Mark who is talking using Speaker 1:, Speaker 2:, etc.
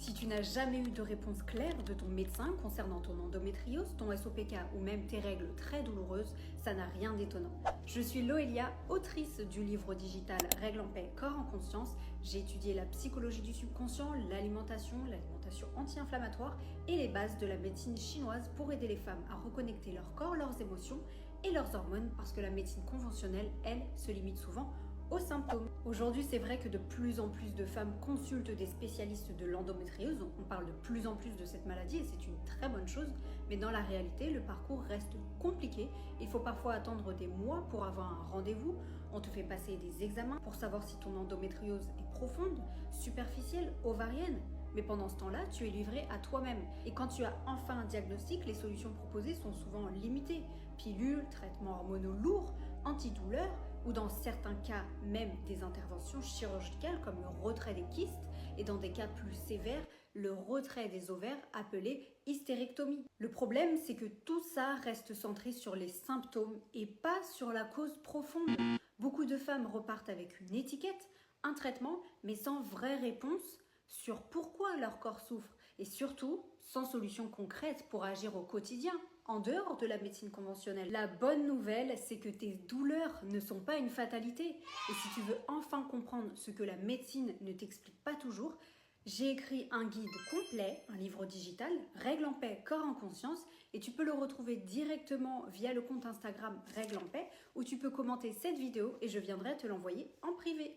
Speaker 1: Si tu n'as jamais eu de réponse claire de ton médecin concernant ton endométriose, ton SOPK ou même tes règles très douloureuses, ça n'a rien d'étonnant. Je suis Loelia, autrice du livre digital Règles en paix, corps en conscience. J'ai étudié la psychologie du subconscient, l'alimentation anti-inflammatoire et les bases de la médecine chinoise pour aider les femmes à reconnecter leur corps, leurs émotions et leurs hormones parce que la médecine conventionnelle, elle, se limite souvent aux symptômes. Aujourd'hui, c'est vrai que de plus en plus de femmes consultent des spécialistes de l'endométriose. On parle de plus en plus de cette maladie et c'est une très bonne chose. Mais dans la réalité, le parcours reste compliqué. Il faut parfois attendre des mois pour avoir un rendez-vous. On te fait passer des examens pour savoir si ton endométriose est profonde, superficielle, ovarienne. Mais pendant ce temps-là, tu es livré à toi-même. Et quand tu as enfin un diagnostic, les solutions proposées sont souvent limitées. Pilules, traitements hormonaux lourds, antidouleurs, ou dans certains cas même des interventions chirurgicales comme le retrait des kystes et dans des cas plus sévères, le retrait des ovaires appelé hystérectomie. Le problème, c'est que tout ça reste centré sur les symptômes et pas sur la cause profonde. Beaucoup de femmes repartent avec une étiquette, un traitement, mais sans vraie réponse sur pourquoi leur corps souffre et surtout sans solution concrète pour agir au quotidien, en dehors de la médecine conventionnelle. La bonne nouvelle, c'est que tes douleurs ne sont pas une fatalité. Et si tu veux enfin comprendre ce que la médecine ne t'explique pas toujours, j'ai écrit un guide complet, un livre digital, Règles en paix, corps en conscience, et tu peux le retrouver directement via le compte Instagram Règles en paix, où tu peux commenter cette vidéo et je viendrai te l'envoyer en privé.